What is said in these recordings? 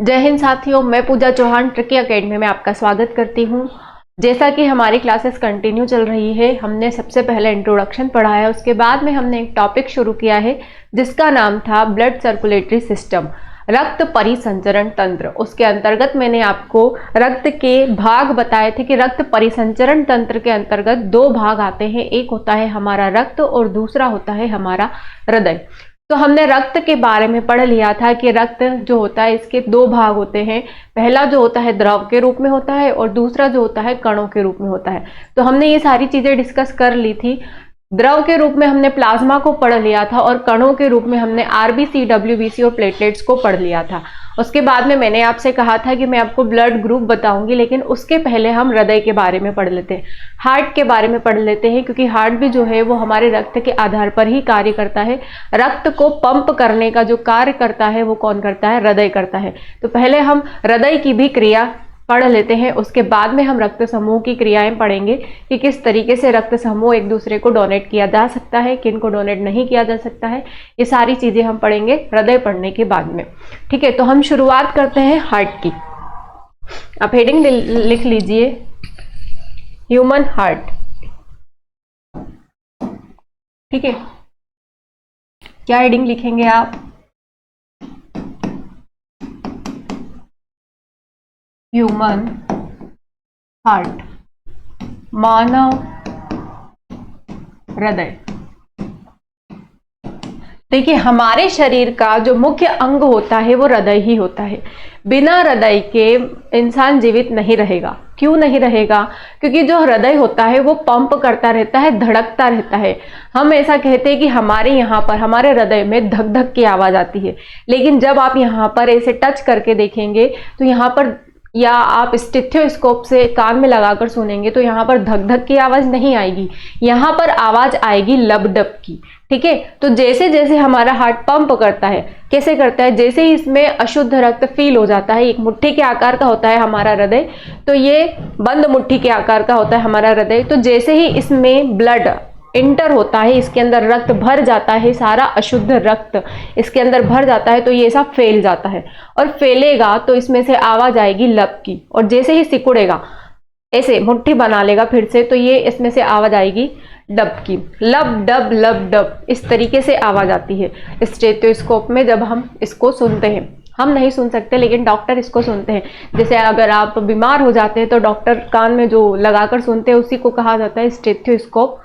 जय हिंद साथियों, मैं पूजा चौहान ट्रिकी एकेडमी में आपका स्वागत करती हूँ। जैसा कि हमारी क्लासेस कंटिन्यू चल रही है, हमने सबसे पहले इंट्रोडक्शन पढ़ा है, उसके बाद में हमने एक टॉपिक शुरू किया है जिसका नाम था ब्लड सर्कुलेटरी सिस्टम, रक्त परिसंचरण तंत्र। उसके अंतर्गत मैंने आपको रक्त के भाग बताए थे कि रक्त परिसंचरण तंत्र के अंतर्गत दो भाग आते हैं, एक होता है हमारा रक्त और दूसरा होता है हमारा हृदय। तो हमने रक्त के बारे में पढ़ लिया था कि रक्त जो होता है इसके दो भाग होते हैं, पहला जो होता है द्रव के रूप में होता है और दूसरा जो होता है कणों के रूप में होता है। तो हमने ये सारी चीजें डिस्कस कर ली थी। द्रव के रूप में हमने प्लाज्मा को पढ़ लिया था और कणों के रूप में हमने आरबीसी, डब्ल्यूबीसी और प्लेटलेट्स को पढ़ लिया था। उसके बाद में मैंने आपसे कहा था कि मैं आपको ब्लड ग्रुप बताऊंगी, लेकिन उसके पहले हम हृदय के बारे में पढ़ लेते हैं, हार्ट के बारे में पढ़ लेते हैं, क्योंकि हार्ट भी जो है वो हमारे रक्त के आधार पर ही कार्य करता है। रक्त को पंप करने का जो कार्य करता है वो कौन करता है? हृदय करता है। तो पहले हम हृदय की भी क्रिया पढ़ लेते हैं, उसके बाद में हम रक्त समूह की क्रियाएं पढ़ेंगे कि किस तरीके से रक्त समूह एक दूसरे को डोनेट किया जा सकता है, किन को डोनेट नहीं किया जा सकता है। ये सारी चीजें हम पढ़ेंगे हृदय पढ़ने के बाद में। ठीक है, तो हम शुरुआत करते हैं हार्ट की। आप हेडिंग लिख लीजिए, ह्यूमन हार्ट। ठीक है, क्या हेडिंग लिखेंगे आप? ह्यूमन हार्ट, मानव हृदय। देखिए, हमारे शरीर का जो मुख्य अंग होता है वो हृदय ही होता है। बिना हृदय के इंसान जीवित नहीं रहेगा। क्यों नहीं रहेगा? क्योंकि जो हृदय होता है वो पंप करता रहता है, धड़कता रहता है। हम ऐसा कहते हैं कि हमारे यहाँ पर, हमारे हृदय में धक धक की आवाज आती है, लेकिन जब आप यहाँ पर ऐसे टच करके देखेंगे तो यहाँ पर, या आप स्टेथोस्कोप से कान में लगाकर सुनेंगे तो यहाँ पर धक धक की आवाज नहीं आएगी, यहाँ पर आवाज आएगी लब डब की। ठीक है, तो जैसे जैसे हमारा हार्ट पंप करता है, कैसे करता है? जैसे ही इसमें अशुद्ध रक्त फील हो जाता है, एक मुट्ठी के आकार का होता है हमारा हृदय, तो ये बंद मुट्ठी के आकार का होता है हमारा हृदय। तो जैसे ही इसमें ब्लड इंटर होता है, इसके अंदर रक्त भर जाता है, सारा अशुद्ध रक्त इसके अंदर भर जाता है, तो ये सब फैल जाता है और फैलेगा तो इसमें से आवाज आएगी लब की। और जैसे ही सिकुड़ेगा, ऐसे मुट्ठी बना लेगा फिर से, तो ये इसमें से आवाज आएगी डब की। लब डब, इस तरीके से आवाज आती है स्टेथोस्कोप में जब हम इसको सुनते हैं। हम नहीं सुन सकते, लेकिन डॉक्टर इसको सुनते हैं। जैसे अगर आप बीमार हो जाते हैं तो डॉक्टर कान में जो लगाकर सुनते हैं उसी को कहा जाता है स्टेथोस्कोप।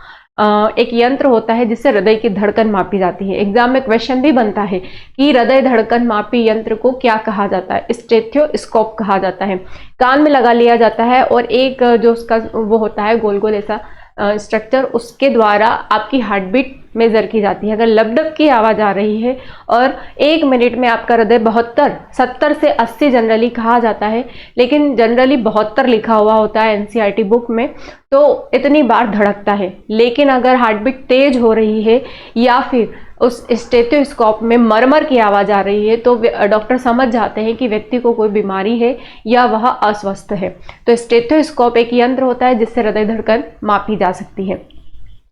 एक यंत्र होता है जिससे हृदय की धड़कन मापी जाती है। एग्जाम में क्वेश्चन भी बनता है कि हृदय धड़कन मापी यंत्र को क्या कहा जाता है? स्टेथोस्कोप कहा जाता है। कान में लगा लिया जाता है और एक जो उसका वो होता है गोल गोल ऐसा स्ट्रक्चर, उसके द्वारा आपकी हार्ट बीट मेजर की जाती है। अगर लबडब की आवाज आ रही है और 1 मिनट में आपका हृदय 72, 70 से 80 जनरली कहा जाता है, लेकिन जनरली 72 लिखा हुआ होता है एनसीईआरटी बुक में, तो इतनी बार धड़कता है। लेकिन अगर हार्ट बीट तेज हो रही है या फिर उस स्टेथोस्कोप में मरमर की आवाज आ रही है, तो डॉक्टर समझ जाते हैं कि व्यक्ति को कोई बीमारी है या वह अस्वस्थ है। तो स्टेथोस्कोप एक यंत्र होता है जिससे हृदय धड़कन मापी जा सकती है।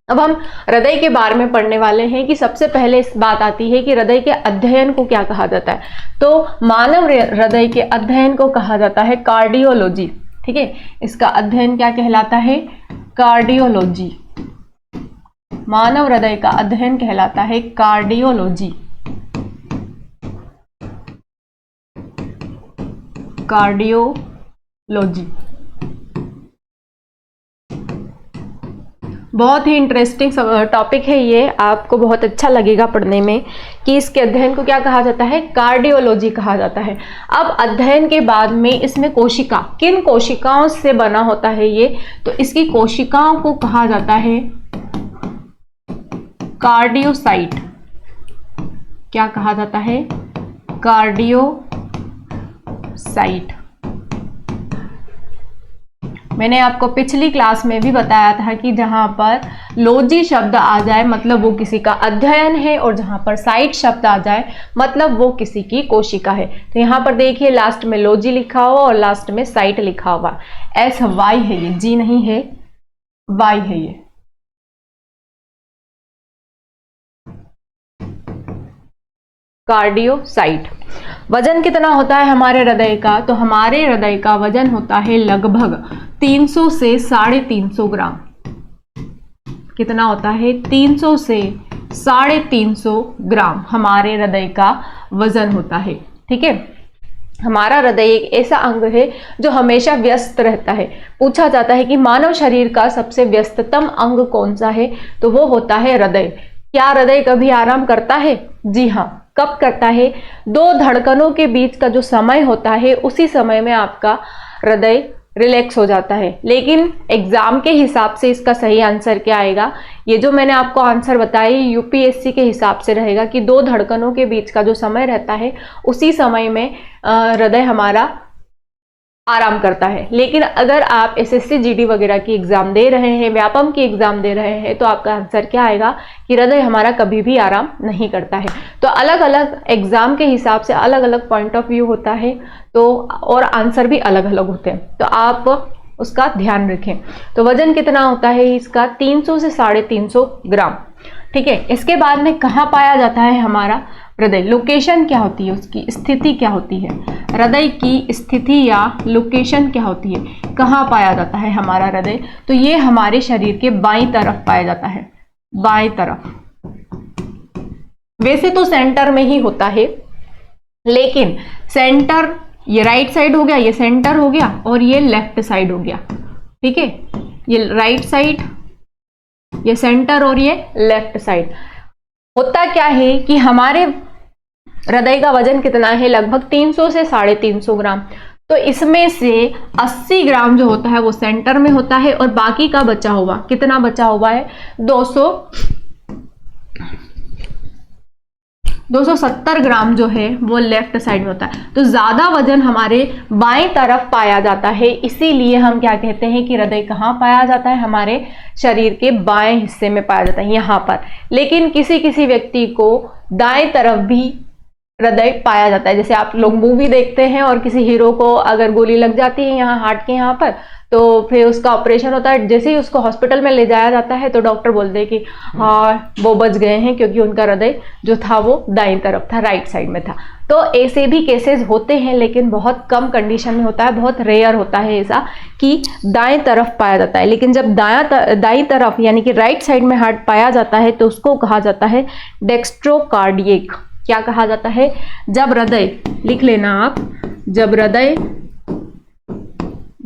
अब हम हृदय के बारे में पढ़ने वाले हैं कि सबसे पहले इस बात आती है कि हृदय के अध्ययन को क्या कहा जाता है। तो मानव हृदय के अध्ययन को कहा जाता है कार्डियोलॉजी। ठीक है, इसका अध्ययन क्या कहलाता है? कार्डियोलॉजी। मानव हृदय का अध्ययन कहलाता है कार्डियोलॉजी। कार्डियोलॉजी बहुत ही इंटरेस्टिंग टॉपिक है ये, आपको बहुत अच्छा लगेगा पढ़ने में कि इसके अध्ययन को क्या कहा जाता है? कार्डियोलॉजी कहा जाता है। अब अध्ययन के बाद में इसमें कोशिका, किन कोशिकाओं से बना होता है ये? तो इसकी कोशिकाओं को कहा जाता है कार्डियोसाइट। क्या कहा जाता है? कार्डियोसाइट। मैंने आपको पिछली क्लास में भी बताया था कि जहां पर लॉजी शब्द आ जाए मतलब वो किसी का अध्ययन है, और जहां पर साइट शब्द आ जाए मतलब वो किसी की कोशिका है। तो यहां पर देखिए लास्ट में लॉजी लिखा हुआ और लास्ट में साइट लिखा हुआ। SY है ये, जी नहीं है, Y है ये। कार्डियोसाइट। वजन कितना होता है हमारे हृदय का? तो हमारे हृदय का वजन होता है लगभग 300 से 350 ग्राम। कितना होता है? 300 से 350 ग्राम हमारे हृदय का वजन होता है। ठीक है, हमारा हृदय एक ऐसा अंग है जो हमेशा व्यस्त रहता है। पूछा जाता है कि मानव शरीर का सबसे व्यस्ततम अंग कौन सा है? तो वो होता है हृदय। क्या हृदय कभी आराम करता है? जी हाँ। कब करता है? दो धड़कनों के बीच का जो समय होता है उसी समय में आपका हृदय रिलैक्स हो जाता है। लेकिन एग्जाम के हिसाब से इसका सही आंसर क्या आएगा? ये जो मैंने आपको आंसर बताया यूपीएससी के हिसाब से रहेगा कि दो धड़कनों के बीच का जो समय रहता है उसी समय में हृदय हमारा आराम करता है। लेकिन अगर आप एसएससी जीडी वगैरह की एग्जाम दे रहे हैं, व्यापम की एग्जाम दे रहे हैं, तो आपका आंसर क्या आएगा कि हृदय हमारा कभी भी आराम नहीं करता है। तो अलग अलग एग्जाम के हिसाब से अलग अलग पॉइंट ऑफ व्यू होता है, तो और आंसर भी अलग अलग होते हैं, तो आप उसका ध्यान रखें। तो वजन कितना होता है इसका? 300 से 350 ग्राम। ठीक है, इसके बाद में कहाँ पाया जाता है हमारा हृदय? लोकेशन क्या होती है उसकी? स्थिति क्या होती है? हृदय की स्थिति या लोकेशन क्या होती है? कहाँ पाया जाता है हमारा हृदय? तो ये हमारे शरीर के बाईं तरफ पाया जाता है, बाईं तरफ। वैसे तो सेंटर में ही होता है, लेकिन सेंटर ये राइट साइड हो गया, ये सेंटर हो गया, और ये लेफ्ट साइड हो गया। ठीक है, ये राइट साइड, ये सेंटर, और ये लेफ्ट साइड। होता क्या है कि हमारे हृदय का वजन कितना है? लगभग 300 से 350 ग्राम। तो इसमें से 80 ग्राम जो होता है वो सेंटर में होता है, और बाकी का बचा हुआ, कितना बचा हुआ है? 270 ग्राम जो है वो लेफ्ट साइड में होता है। तो ज्यादा वजन हमारे बाएं तरफ पाया जाता है, इसीलिए हम क्या कहते हैं कि हृदय कहाँ पाया जाता है? हमारे शरीर के बाएं हिस्से में पाया जाता है, यहाँ पर। लेकिन किसी किसी व्यक्ति को दाएं तरफ भी हृदय पाया जाता है। जैसे आप लोग मूवी देखते हैं और किसी हीरो को अगर गोली लग जाती है यहाँ हार्ट के यहाँ पर, तो फिर उसका ऑपरेशन होता है। जैसे ही उसको हॉस्पिटल में ले जाया जाता है तो डॉक्टर बोलते हैं कि हाँ वो बच गए हैं, क्योंकि उनका हृदय जो था वो दाईं तरफ था, राइट साइड में था। तो ऐसे भी केसेस होते हैं, लेकिन बहुत कम कंडीशन में होता है, बहुत रेयर होता है ऐसा कि दाएं तरफ पाया जाता है। लेकिन जब दाईं तरफ यानी कि राइट साइड में हार्ट पाया जाता है तो उसको कहा जाता है डेक्स्ट्रोकार्डियक। क्या कहा जाता है? जब हृदय, लिख लेना आप, जब हृदय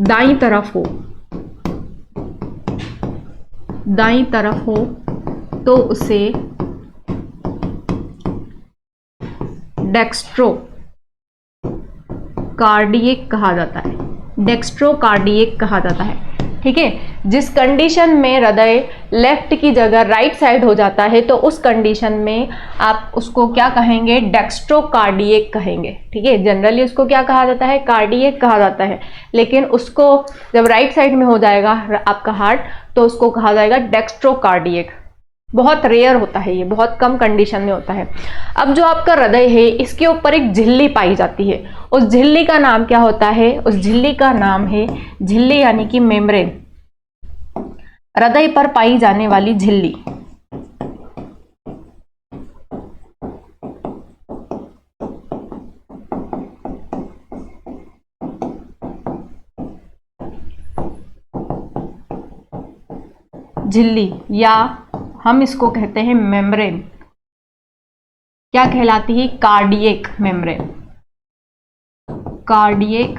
दाईं तरफ हो, दाईं तरफ हो तो उसे डेक्स्ट्रोकार्डियक कहा जाता है, डेक्स्ट्रोकार्डियक कहा जाता है। ठीक है, जिस कंडीशन में हृदय लेफ्ट की जगह राइट साइड हो जाता है तो उस कंडीशन में आप उसको क्या कहेंगे? डेक्स्ट्रोकार्डियक कहेंगे। ठीक है, जनरली उसको क्या कहा जाता है? कार्डियक कहा जाता है। लेकिन उसको जब राइट साइड में हो जाएगा आपका हार्ट तो उसको कहा जाएगा डेक्स्ट्रोकार्डियक। बहुत रेयर होता है, ये बहुत कम कंडीशन में होता है। अब जो आपका हृदय है इसके ऊपर एक झिल्ली पाई जाती है, उस झिल्ली का नाम क्या होता है? उस झिल्ली का नाम है झिल्ली, यानी कि मेम्ब्रेन। हृदय पर पाई जाने वाली झिल्ली, झिल्ली, या हम इसको कहते हैं मेम्ब्रेन। क्या कहलाती है? Cardiac membrane, cardiac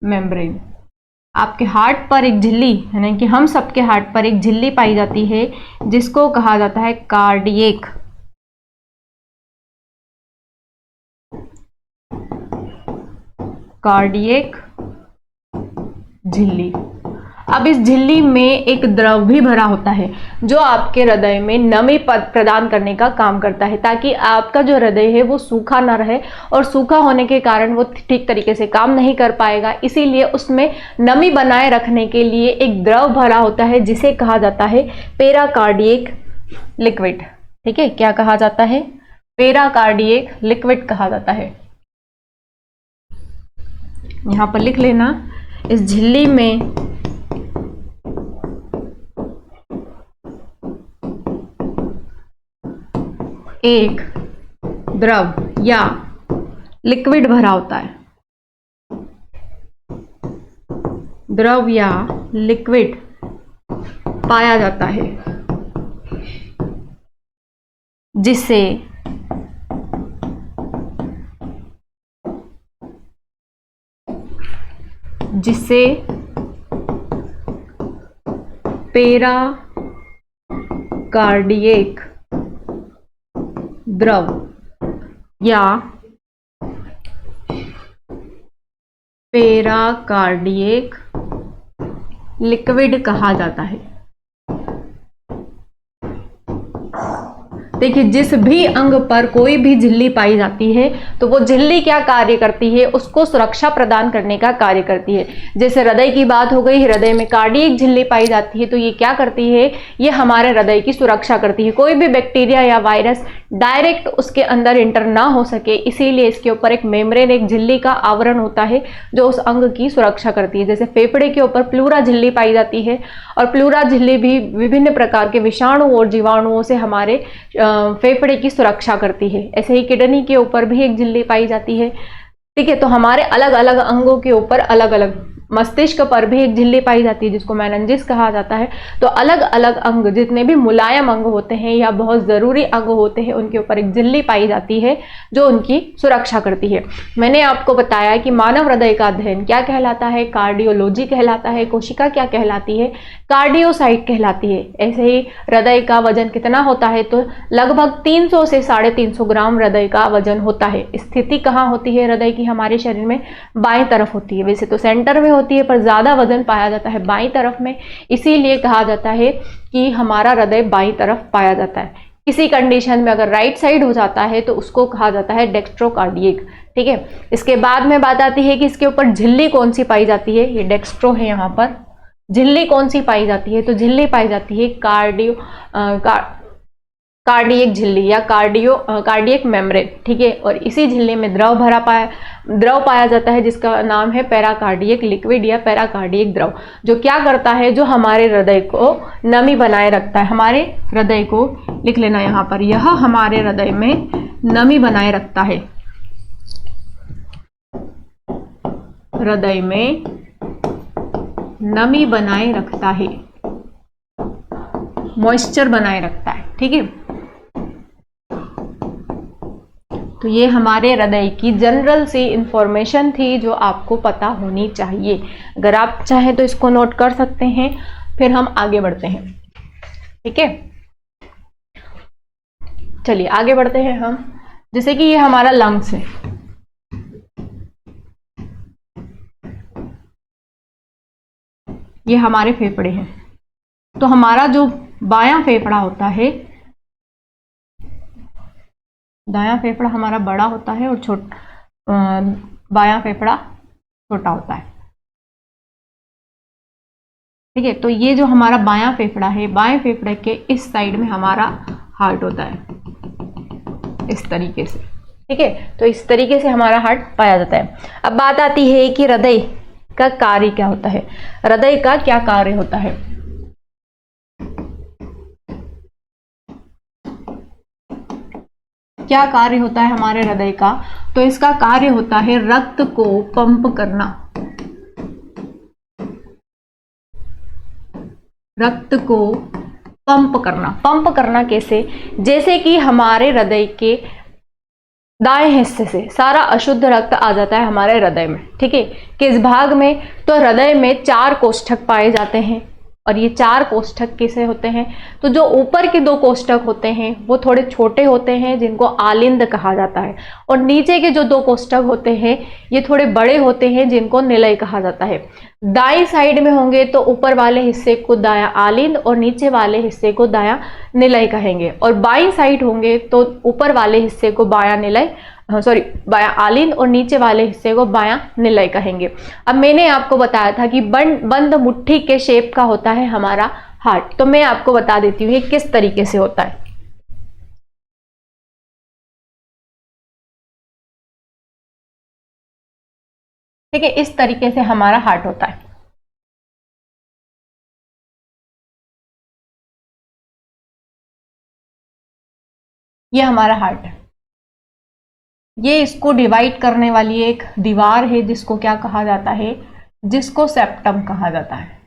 membrane. आपके हार्ट पर एक झिल्ली, यानी कि हम सबके हार्ट पर एक झिल्ली पाई जाती है जिसको कहा जाता है कार्डियक, कार्डियक झिल्ली। अब इस झिल्ली में एक द्रव भी भरा होता है जो आपके हृदय में नमी प्रदान करने का काम करता है, ताकि आपका जो हृदय है वो सूखा ना रहे, और सूखा होने के कारण वो ठीक तरीके से काम नहीं कर पाएगा। इसीलिए उसमें नमी बनाए रखने के लिए एक द्रव भरा होता है जिसे कहा जाता है पेराकार्डियक लिक्विड। ठीक है, क्या कहा जाता है? पेराकार्डियक लिक्विड कहा जाता है। यहां पर लिख लेना, इस झिल्ली में एक द्रव या लिक्विड भरा होता है, द्रव या लिक्विड पाया जाता है, जिसे पेराकार्डियक द्रव या पेराकार्डियक लिक्विड कहा जाता है। देखिए, जिस भी अंग पर कोई भी झिल्ली पाई जाती है तो वो झिल्ली क्या कार्य करती है, उसको सुरक्षा प्रदान करने का कार्य करती है। जैसे हृदय की बात हो गई, हृदय में कार्डियक झिल्ली पाई जाती है तो ये क्या करती है, ये हमारे हृदय की सुरक्षा करती है। कोई भी बैक्टीरिया या वायरस डायरेक्ट उसके अंदर इंटर ना हो सके, इसीलिए इसके ऊपर एक मेम्ब्रेन, एक झिल्ली का आवरण होता है जो उस अंग की सुरक्षा करती है। जैसे फेफड़े के ऊपर प्लूरा झिल्ली पाई जाती है और प्लूरा झिल्ली भी विभिन्न प्रकार के विषाणु और जीवाणुओं से हमारे फेफड़े की सुरक्षा करती है। ऐसे ही किडनी के ऊपर भी एक झिल्ली पाई जाती है। ठीक है, तो हमारे अलग अलग अंगों के ऊपर अलग अलग, मस्तिष्क पर भी एक झिल्ली पाई जाती है जिसको मेनिंजेस कहा जाता है। तो अलग अलग अंग, जितने भी मुलायम अंग होते हैं या बहुत जरूरी अंग होते हैं, उनके ऊपर एक झिल्ली पाई जाती है जो उनकी सुरक्षा करती है। मैंने आपको बताया कि मानव हृदय का अध्ययन क्या कहलाता है, कार्डियोलॉजी कहलाता है। कोशिका क्या कहलाती है, कार्डियोसाइट कहलाती है। ऐसे ही हृदय का वजन कितना होता है, तो लगभग 300 से 350 ग्राम हृदय का वजन होता है। स्थिति कहाँ होती है हृदय की, हमारे शरीर में बाएं तरफ होती है। वैसे तो सेंटर में होती है पर ज्यादा वजन पाया जाता है बाईं तरफ में, इसीलिए कहा जाता है कि हमारा हृदय बाईं तरफ पाया जाता है। किसी कंडीशन में अगर राइट साइड हो जाता है तो उसको कहा जाता है डेक्स्ट्रोकार्डियक। ठीक है, इसके बाद में बात आती है कि इसके ऊपर झिल्ली कौन सी पाई जाती है। ये डेक्स्ट्रो है, यहाँ पर झिल्ली कौन सी पाई जाती है, तो झिल्ली पाई जाती है कार्डियक झिल्ली या कार्डियक मेम्ब्रेन। ठीक है, और इसी झिल्ली में द्रव पाया जाता है जिसका नाम है पेराकार्डियक लिक्विड या पेराकार्डियक द्रव, जो क्या करता है, जो हमारे हृदय को नमी बनाए रखता है। हमारे हृदय को लिख लेना यहाँ पर, यह हमारे हृदय में नमी बनाए रखता है, हृदय में नमी बनाए रखता है, मॉइस्चर बनाए रखता है। ठीक है, तो ये हमारे हृदय की जनरल सी इंफॉर्मेशन थी जो आपको पता होनी चाहिए। अगर आप चाहें तो इसको नोट कर सकते हैं, फिर हम आगे बढ़ते हैं। ठीक है, चलिए आगे बढ़ते हैं हम। जैसे कि ये हमारा लंग्स है, ये हमारे फेफड़े हैं। तो हमारा जो बायां फेफड़ा होता है, दायां फेफड़ा हमारा बड़ा होता है और बायां फेफड़ा छोटा होता है। ठीक है, तो ये जो हमारा बायां फेफड़ा है, बाएं फेफड़े के इस साइड में हमारा हार्ट होता है, इस तरीके से। ठीक है, तो इस तरीके से हमारा हार्ट पाया जाता है। अब बात आती है कि हृदय का कार्य क्या होता है। हृदय का क्या कार्य होता है, क्या कार्य होता है हमारे हृदय का, तो इसका कार्य होता है रक्त को पंप करना, रक्त को पंप करना। पंप करना कैसे, जैसे कि हमारे हृदय के दाएं हिस्से से सारा अशुद्ध रक्त आ जाता है हमारे हृदय में। ठीक है, किस भाग में, तो हृदय में 4 कोष्ठक पाए जाते हैं और ये 4 कोष्ठक कैसे होते हैं, तो जो ऊपर के 2 कोष्ठक होते हैं वो थोड़े छोटे होते हैं जिनको आलिंद कहा जाता है, और नीचे के जो 2 कोष्ठक होते हैं ये थोड़े बड़े होते हैं जिनको निलय कहा जाता है। दाई साइड में होंगे तो ऊपर वाले हिस्से को दाया आलिंद और नीचे वाले हिस्से को दाया निलय कहेंगे, और बाई साइड होंगे तो ऊपर वाले हिस्से को बाया निलय, बाया आलिंद और नीचे वाले हिस्से को बाया निलय कहेंगे। अब मैंने आपको बताया था कि बंद मुट्ठी के शेप का होता है हमारा हार्ट, तो मैं आपको बता देती हूँ ये किस तरीके से होता है। ठीक है, इस तरीके से हमारा हार्ट होता है। ये हमारा हार्ट है। ये इसको डिवाइड करने वाली एक दीवार है जिसको क्या कहा जाता है, जिसको सेप्टम कहा जाता है।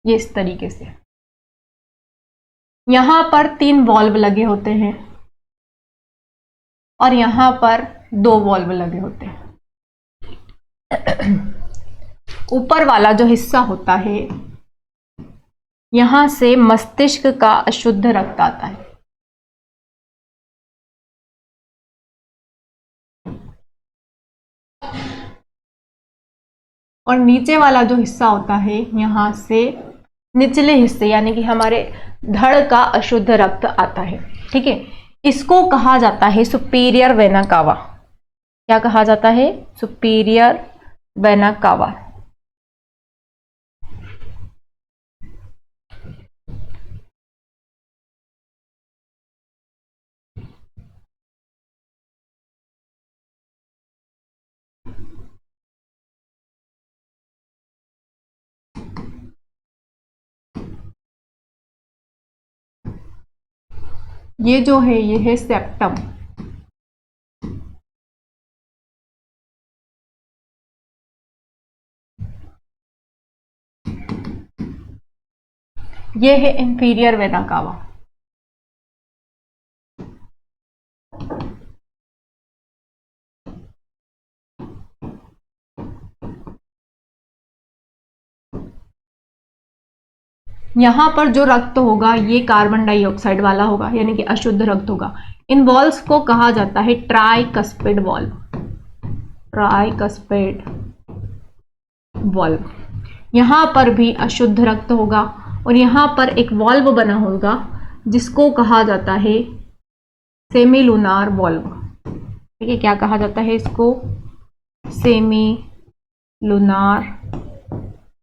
ये इस तरीके से यहां पर 3 वॉल्व लगे होते हैं और यहां पर 2 वॉल्व लगे होते हैं। ऊपर वाला जो हिस्सा होता है, यहां से मस्तिष्क का अशुद्ध रक्त आता है। और नीचे वाला जो हिस्सा होता है, यहां से निचले हिस्से यानी कि हमारे धड़ का अशुद्ध रक्त आता है। ठीक है, इसको कहा जाता है सुपीरियर वेना कावा। क्या कहा जाता है? Superior vena cava. ये जो है ये है सेप्टम। ये है इंफीरियर वेना कावा। यहां पर जो रक्त होगा ये कार्बन डाइऑक्साइड वाला होगा, यानी कि अशुद्ध रक्त होगा। इन वॉल्व्स को कहा जाता है ट्राइकस्पिड वॉल्व। Tricuspid valve. यहां पर भी अशुद्ध रक्त होगा और यहां पर एक वॉल्व बना होगा जिसको कहा जाता है सेमीलुनार वॉल्व। ठीक है, क्या कहा जाता है इसको? Semilunar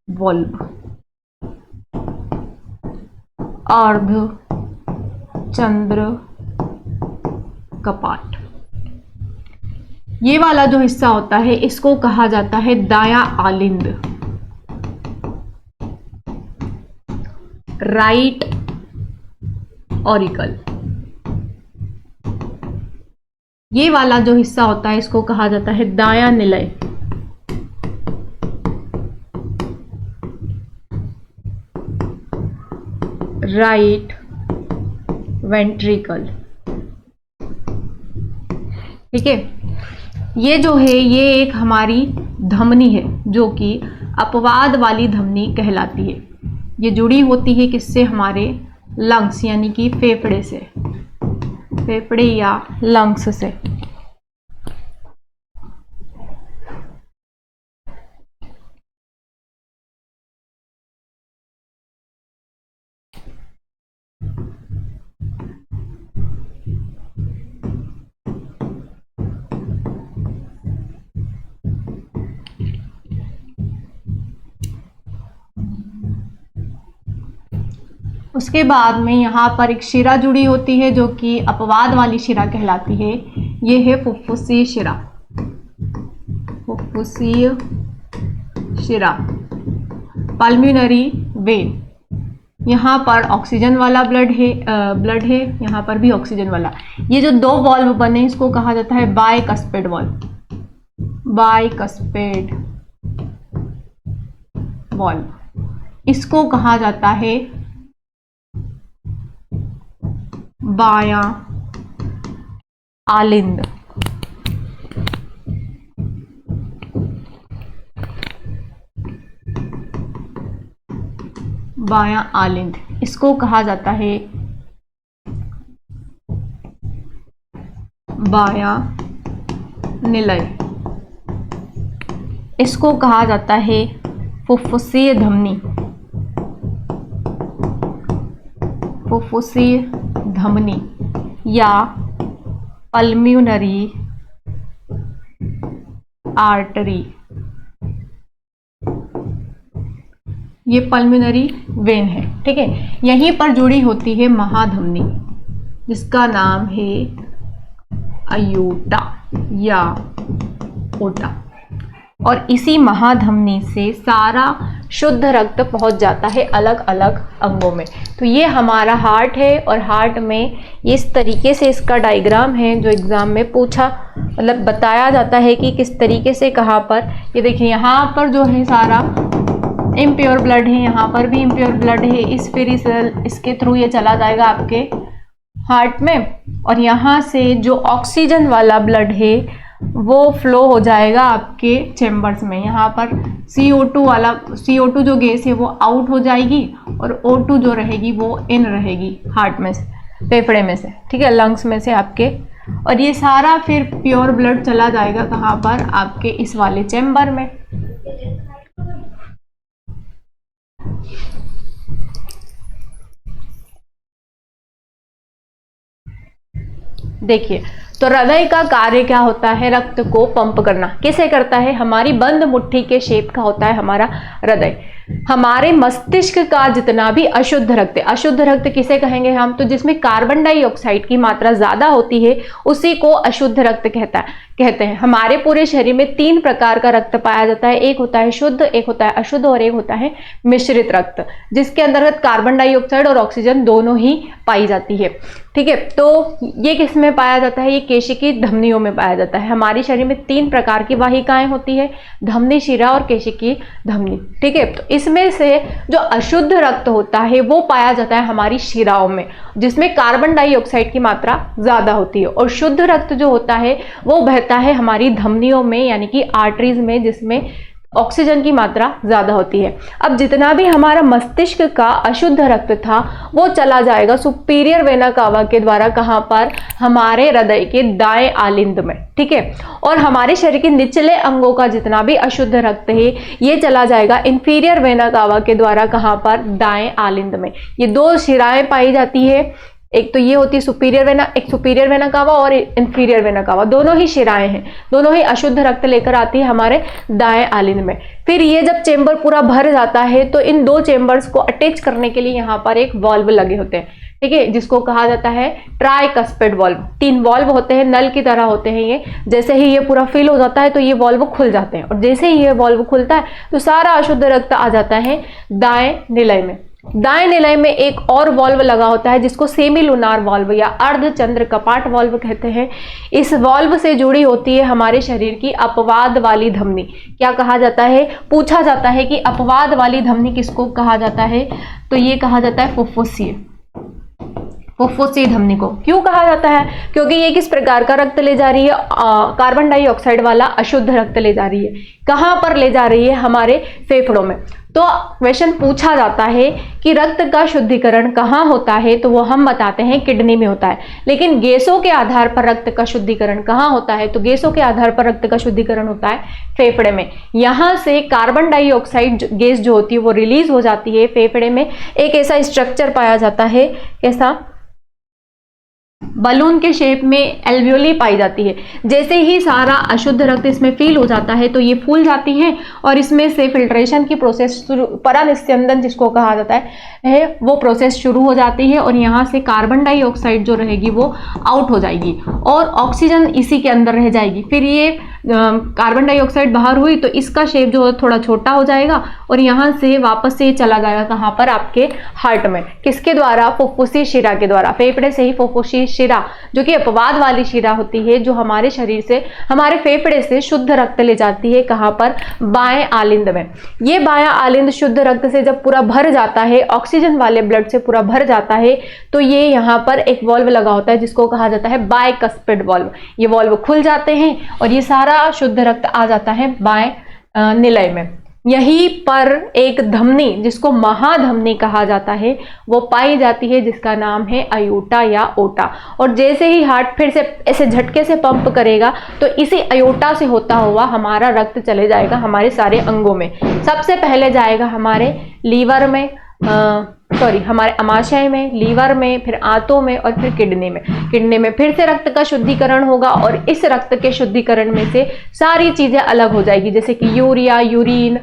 valve. अर्ध चंद्र कपाट। ये वाला जो हिस्सा होता है इसको कहा जाता है दाया आलिंद, राइट ऑरिकल। ये वाला जो हिस्सा होता है इसको कहा जाता है दाया निलय, राइट वेंट्रिकल। ठीक है, ये जो है ये एक हमारी धमनी है जो कि अपवाद वाली धमनी कहलाती है। ये जुड़ी होती है किससे? हमारे लंग्स यानी कि फेफड़े से, फेफड़े या लंग्स से। उसके बाद में यहाँ पर एक शिरा जुड़ी होती है जो कि अपवाद वाली शिरा कहलाती है। ये है फुफ्फुसीय शिरा। फुफ्फुसीय शिरा, पल्मोनरी वेन। यहाँ पर ऑक्सीजन वाला ब्लड है, यहाँ पर भी ऑक्सीजन वाला। ये जो 2 वॉल्व बने इसको कहा जाता है बाइकस्पिड वॉल्व। Bicuspid valve. इसको कहा जाता है बायां आलिंद। बायां आलिंद इसको कहा जाता है बायां निलय। इसको कहा जाता है फुफ्फुसीय धमनी, फुफ्फुसीय धमनी या पल्मोनरी आर्टरी। ये पल्मोनरी वेन है। ठीक है, यहीं पर जुड़ी होती है महाधमनी जिसका नाम है अयोटा या ओटा। और इसी महाधमनी से सारा शुद्ध रक्त पहुंच जाता है अलग अलग अंगों में। तो ये हमारा हार्ट है और हार्ट में इस तरीके से इसका डायग्राम है जो एग्ज़ाम में पूछा मतलब बताया जाता है कि किस तरीके से कहाँ पर। ये देखिए यहाँ पर जो है सारा इम्प्योर ब्लड है, यहाँ पर भी इम्प्योर ब्लड है, फिर इसके थ्रू ये चला जाएगा आपके हार्ट में और यहाँ से जो ऑक्सीजन वाला ब्लड है वो फ्लो हो जाएगा आपके चैम्बर्स में। यहाँ पर CO2 जो गैस है वो आउट हो जाएगी और O2 जो रहेगी वो इन रहेगी हार्ट में से, फेफड़े में से, ठीक है, लंग्स में से आपके। और ये सारा फिर प्योर ब्लड चला जाएगा कहाँ पर, आपके इस वाले चैम्बर में। देखिए तो हृदय का कार्य क्या होता है, रक्त को पंप करना। कैसे करता है, हमारी बंद मुट्ठी के शेप का होता है हमारा हृदय। हमारे मस्तिष्क का जितना भी अशुद्ध रक्त है, अशुद्ध रक्त किसे कहेंगे हम, तो जिसमें कार्बन डाइऑक्साइड की मात्रा ज्यादा होती है उसी को अशुद्ध रक्त कहते हैं। हमारे पूरे शरीर में 3 प्रकार का रक्त पाया जाता है, एक होता है शुद्ध, एक होता है अशुद्ध और एक होता है मिश्रित रक्त, जिसके अंतर्गत कार्बन डाइऑक्साइड और ऑक्सीजन दोनों ही पाई जाती है, ठीक है। तो ये किस में पाया जाता है, ये केशिकी धमनियों में पाया जाता है। हमारे शरीर में 3 प्रकार की वाहिकाएं होती है, धमनी, शिरा और केशिकी धमनी, ठीक है। तो इसमें से जो अशुद्ध रक्त होता है वो पाया जाता है हमारी शिराओं में, जिसमें कार्बन डाइऑक्साइड की मात्रा ज्यादा होती है, और शुद्ध रक्त जो होता है वो बहता है हमारी धमनियों में यानी कि आर्टरीज में, जिसमें ऑक्सीजन की मात्रा ज्यादा होती है। अब जितना भी हमारा मस्तिष्क का अशुद्ध रक्त था वो चला जाएगा सुपीरियर वेना कावा के द्वारा, कहां पर, हमारे हृदय के दाएं आलिंद में, ठीक है। और हमारे शरीर के निचले अंगों का जितना भी अशुद्ध रक्त है ये चला जाएगा इंफीरियर वेना कावा के द्वारा, कहां पर, दाएं आलिंद में। ये 2 शिराएं पाई जाती है, एक तो ये होती है सुपीरियर वेना, एक सुपीरियर वेना कावा और इंफीरियर वेना कावा, दोनों ही शिराएं हैं, दोनों ही अशुद्ध रक्त लेकर आती है हमारे दाएं आलिंद में। फिर ये जब चेंबर पूरा भर जाता है तो इन 2 चेंबर्स को अटैच करने के लिए यहाँ पर एक वॉल्व लगे होते हैं, ठीक है, जिसको कहा जाता है ट्राइकस्पिड वॉल्व। 3 वॉल्व होते हैं, नल की तरह होते हैं ये। जैसे ही ये पूरा फिल हो जाता है तो ये वॉल्व खुल जाते हैं, और जैसे ही ये वॉल्व खुलता है तो सारा अशुद्ध रक्त आ जाता है दाएं निलय में। दाएं निलय में एक और वॉल्व लगा होता है जिसको सेमी लूनार वॉल्व या अर्धचंद्र कपाट वॉल्व कहते हैं। इस वॉल्व से जुड़ी होती है हमारे शरीर की अपवाद वाली धमनी। क्या कहा जाता है, पूछा जाता है कि अपवाद वाली धमनी किसको कहा जाता है, तो ये कहा जाता है फुफ्फुसीय धमनी को। क्यों कहा जाता है, क्योंकि ये किस प्रकार का रक्त ले जा रही है, कार्बन डाइऑक्साइड वाला अशुद्ध रक्त ले जा रही है। कहां पर ले जा रही है, हमारे फेफड़ों में। तो क्वेश्चन पूछा जाता है कि रक्त का शुद्धिकरण कहाँ होता है, तो वो हम बताते हैं किडनी में होता है। लेकिन गैसों के आधार पर रक्त का शुद्धिकरण कहाँ होता है, तो गैसों के आधार पर रक्त का शुद्धिकरण होता है फेफड़े में। यहाँ से कार्बन डाइऑक्साइड गैस जो होती है वो रिलीज हो जाती है फेफड़े में। एक ऐसा स्ट्रक्चर पाया जाता है, कैसा, बलून के शेप में एल्वियोली पाई जाती है। जैसे ही सारा अशुद्ध रक्त इसमें फिल हो जाता है तो ये फूल जाती हैं और इसमें से फिल्ट्रेशन की प्रोसेस, परानिस्यंदन जिसको कहा जाता है वो प्रोसेस शुरू हो जाती है, और यहाँ से कार्बन डाइऑक्साइड जो रहेगी वो आउट हो जाएगी और ऑक्सीजन इसी के अंदर रह जाएगी। फिर ये कार्बन डाइऑक्साइड बाहर हुई तो इसका शेप जो थोड़ा छोटा हो जाएगा और यहाँ से वापस से चला जाएगा कहाँ पर, आपके हार्ट में। किसके द्वारा, फुफ्फुसी शिरा के द्वारा। फेफड़े से ही फुफ्फुसी शिरा जो कि अपवाद वाली शिरा होती है, जो हमारे शरीर से, हमारे फेफड़े से शुद्ध रक्त ले जाती है, कहाँ पर, बाएं आलिंद में। ये बायां आलिंद शुद्ध रक्त से जब पूरा भर जाता है, ऑक्सीजन वाले ब्लड से पूरा भर जाता है, तो ये यहाँ पर एक वॉल्व लगा होता है जिसको कहा जाता है बाइकस्पिड वॉल्व। ये वॉल्व खुल जाते हैं और ये सारा शुद्ध रक्त आ जाता है बाएं निलय में। यहीं पर एक धमनी जिसको महाधमनी कहा जाता है वो पाई जाती है, जिसका नाम है अयोटा या ओटा। और जैसे ही हार्ट फिर से ऐसे झटके से पंप करेगा तो इसी अयोटा से होता हुआ हमारा रक्त चले जाएगा हमारे सारे अंगों में। सबसे पहले जाएगा हमारे लीवर में, सॉरी हमारे अमाशय में, लीवर में, फिर आंतों में और फिर किडनी में। किडनी में फिर से रक्त का शुद्धिकरण होगा और इस रक्त के शुद्धिकरण में से सारी चीजें अलग हो जाएगी, जैसे कि यूरिया, यूरिन,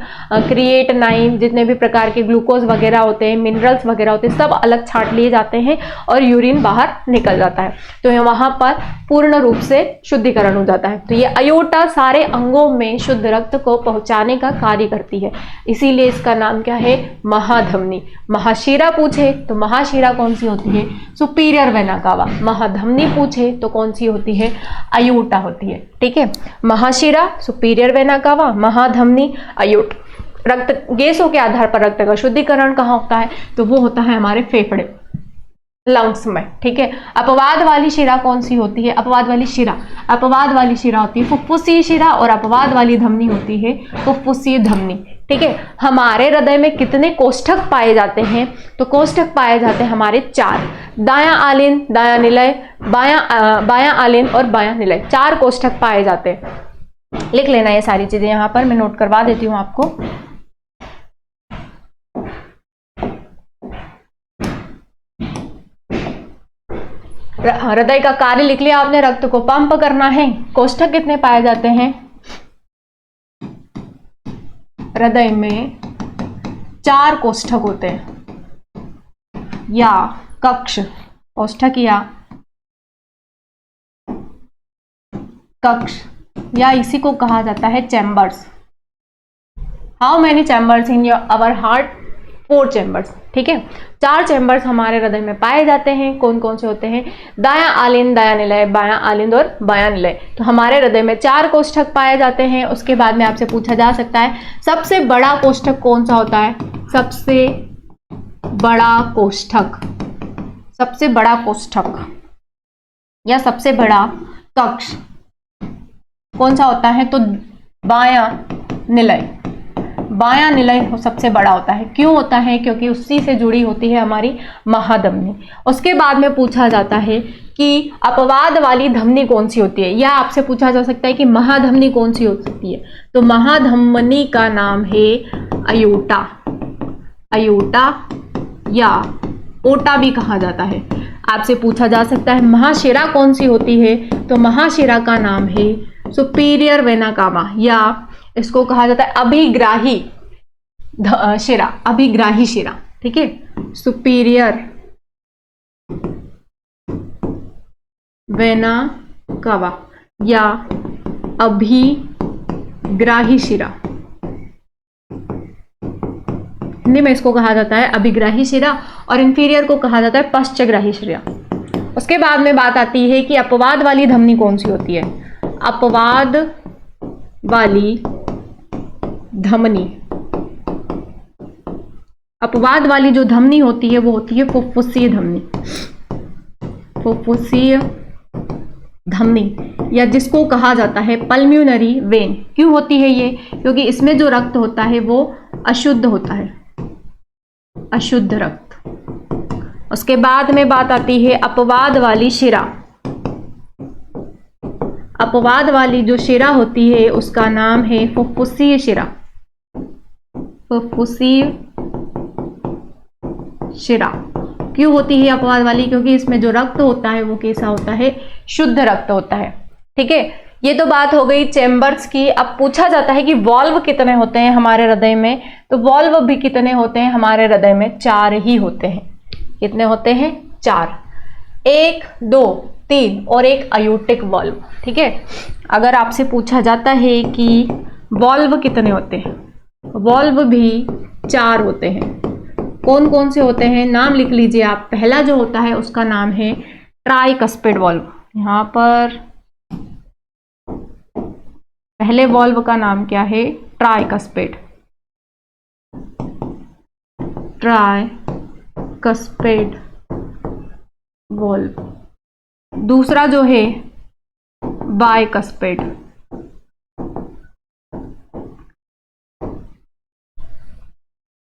क्रिएटिनाइन, जितने भी प्रकार के ग्लूकोज वगैरह होते हैं, मिनरल्स वगैरह होते हैं, सब अलग छांट लिए जाते हैं और यूरिन बाहर निकल जाता है। तो वहां पर पूर्ण रूप से शुद्धिकरण हो जाता है। तो ये अयोटा सारे अंगों में शुद्ध रक्त को पहुंचाने का कार्य करती है, इसीलिए इसका नाम क्या है? महाधमनी। महाशिरा पूछे तो महाशिरा कौन सी होती है? Superior vena cava. महाधमनी पूछे तो कौन सी होती है? अयोटा होती है। ठीक है, महाशिरा, सुपीरियर वेना कावा, महाधमनी, अयोटा। रक्त गैसों के आधार पर रक्त का शुद्धिकरण कहाँ होता है? तो वो होता है हमारे फेफड़े, लंग्स में। ठीक है, अपवाद वाली शिरा कौन सी होती है? अपवाद वाली शिरा होती है फुफ्फुसीय शिरा और अपवाद वाली धमनी होती है फुफ्फुसीय धमनी। ठीक है, हमारे हृदय में कितने कोष्ठक पाए जाते हैं? तो कोष्ठक पाए जाते हैं हमारे 4। दायां आलिन, दायां निलय, बायां आलिन और बायां निलय, 4 कोष्ठक पाए जाते हैं। लिख लेना ये सारी चीजें, यहां पर मैं नोट करवा देती हूं आपको। हृदय का कार्य लिख लिया आपने, रक्त को पंप करना है। कोष्ठक कितने पाए जाते हैं? हृदय में 4 कोष्ठक होते हैं, या कक्ष, कोष्ठक या कक्ष, या इसी को कहा जाता है chambers. How many chambers in our heart? 4 chambers. ठीक है, 4 चैम्बर्स हमारे हृदय में पाए जाते हैं। कौन कौन से होते हैं? दायां आलिंद, दायां निलय, बायां आलिंद और बायां निलय। तो हमारे हृदय में 4 कोष्ठक पाए जाते हैं। उसके बाद में आपसे पूछा जा सकता है सबसे बड़ा कोष्ठक कौन सा होता है? सबसे बड़ा कोष्ठक, सबसे बड़ा कोष्ठक या सबसे बड़ा कक्ष कौन सा होता है? तो बायां निलय, बायां निलय सबसे बड़ा होता है। क्यों होता है? क्योंकि उसी से जुड़ी होती है हमारी महाधमनी। उसके बाद में पूछा जाता है कि अपवाद वाली धमनी कौन सी होती है, या आपसे पूछा जा सकता है कि महाधमनी कौन सी हो सकती है? तो महाधमनी का नाम है अयोटा, अयोटा या ओटा भी कहा जाता है। आपसे पूछा जा सकता है महाशिरा कौन सी होती है? तो महाशिरा का नाम है सुपीरियर वेना कावा, या इसको कहा जाता है अभिग्राही शिरा, अभिग्राही शिरा। ठीक है, सुपीरियर वेना कावा या अभिग्राही शिरा, हिंदी में इसको कहा जाता है अभिग्राही शिरा, और इंफीरियर को कहा जाता है पश्चग्राही शिरा। उसके बाद में बात आती है कि अपवाद वाली धमनी कौन सी होती है? अपवाद वाली धमनी, अपवाद वाली जो धमनी होती है वो होती है फुफ्फुसीय धमनी, फुफ्फुसीय धमनी, या जिसको कहा जाता है पल्म्यूनरी वेन। क्यों होती है ये? क्योंकि इसमें जो रक्त होता है वो अशुद्ध होता है, अशुद्ध रक्त। उसके बाद में बात आती है अपवाद वाली शिरा। अपवाद वाली जो शिरा होती है उसका नाम है फुफ्फुसीय शिरा, फुफ्फुसीय शिरा। क्यों होती है अपवाद वाली? क्योंकि इसमें जो रक्त होता है वो कैसा होता है? शुद्ध रक्त होता है। ठीक है, ये तो बात हो गई चैम्बर्स की। अब पूछा जाता है कि वॉल्व कितने होते हैं हमारे हृदय में? तो वॉल्व भी कितने होते हैं हमारे हृदय में? 4 ही होते हैं। कितने होते हैं? 4, 1, 2, 3 और एक अयोटिक वॉल्व। ठीक है, अगर आपसे पूछा जाता है कि वॉल्व कितने होते हैं? वॉल्व भी 4 होते हैं। कौन कौन से होते हैं? नाम लिख लीजिए आप। पहला जो होता है उसका नाम है ट्राइकस्पिड वॉल्व। यहां पर पहले वॉल्व का नाम क्या है? Tricuspid, tricuspid valve. दूसरा जो है बाइकस्पिड,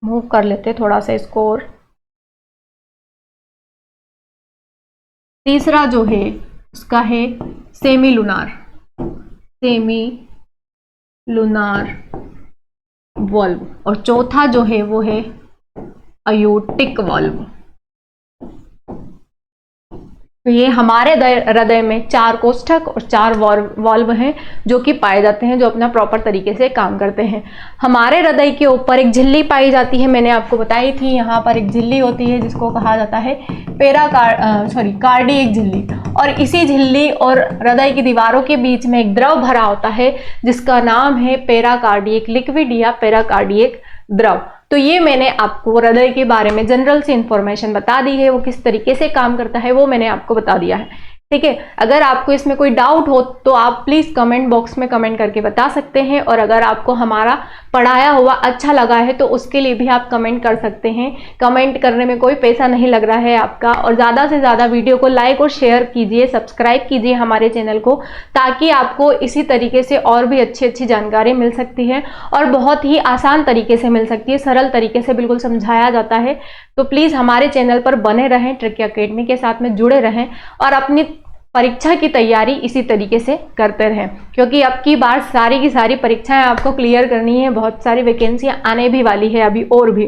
मूव कर लेते थोड़ा सा इसको। और तीसरा जो है उसका है semi lunar, semi lunar valve. और चौथा जो है वो है अयोर्टिक वाल्व। तो ये हमारे हृदय में 4 कोष्ठक और 4 वाल्व हैं जो कि पाए जाते हैं, जो अपना प्रॉपर तरीके से काम करते हैं। हमारे हृदय के ऊपर एक झिल्ली पाई जाती है, मैंने आपको बताई थी। यहाँ पर एक झिल्ली होती है जिसको कहा जाता है कार्डियक झिल्ली, और इसी झिल्ली और हृदय की दीवारों के बीच में एक द्रव भरा होता है जिसका नाम है पेराकार्डियक लिक्विड या पेराकार्डियक द्रव। तो ये मैंने आपको हृदय के बारे में जनरल सी इंफॉर्मेशन बता दी है, वो किस तरीके से काम करता है वो मैंने आपको बता दिया है। ठीक है, अगर आपको इसमें कोई डाउट हो तो आप प्लीज कमेंट बॉक्स में कमेंट करके बता सकते हैं, और अगर आपको हमारा पढ़ाया हुआ अच्छा लगा है तो उसके लिए भी आप कमेंट कर सकते हैं। कमेंट करने में कोई पैसा नहीं लग रहा है आपका, और ज़्यादा से ज़्यादा वीडियो को लाइक और शेयर कीजिए, सब्सक्राइब कीजिए हमारे चैनल को, ताकि आपको इसी तरीके से और भी अच्छी अच्छी जानकारी मिल सकती है, और बहुत ही आसान तरीके से मिल सकती है, सरल तरीके से बिल्कुल समझाया जाता है। तो प्लीज़ हमारे चैनल पर बने रहें, ट्रिकी एकेडमी के साथ में जुड़े रहें, और अपनी परीक्षा की तैयारी इसी तरीके से करते रहें, क्योंकि अब की बार सारी की सारी परीक्षाएं आपको क्लियर करनी है, बहुत सारी वैकेंसियां आने भी वाली है अभी और भी।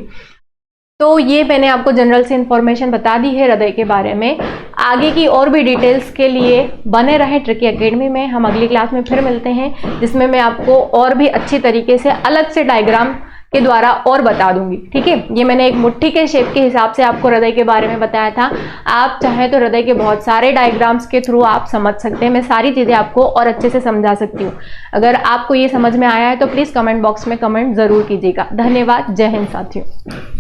तो ये मैंने आपको जनरल से इंफॉर्मेशन बता दी है हृदय के बारे में। आगे की और भी डिटेल्स के लिए बने रहें ट्रिकी एकेडमी में। हम अगली क्लास में फिर मिलते हैं, जिसमें मैं आपको और भी अच्छी तरीके से अलग से डायग्राम के द्वारा और बता दूंगी। ठीक है, ये मैंने एक मुट्ठी के शेप के हिसाब से आपको हृदय के बारे में बताया था। आप चाहें तो हृदय के बहुत सारे डायग्राम्स के थ्रू आप समझ सकते हैं, मैं सारी चीजें आपको और अच्छे से समझा सकती हूँ। अगर आपको ये समझ में आया है तो प्लीज कमेंट बॉक्स में कमेंट जरूर कीजिएगा। धन्यवाद। जय हिंद साथियों।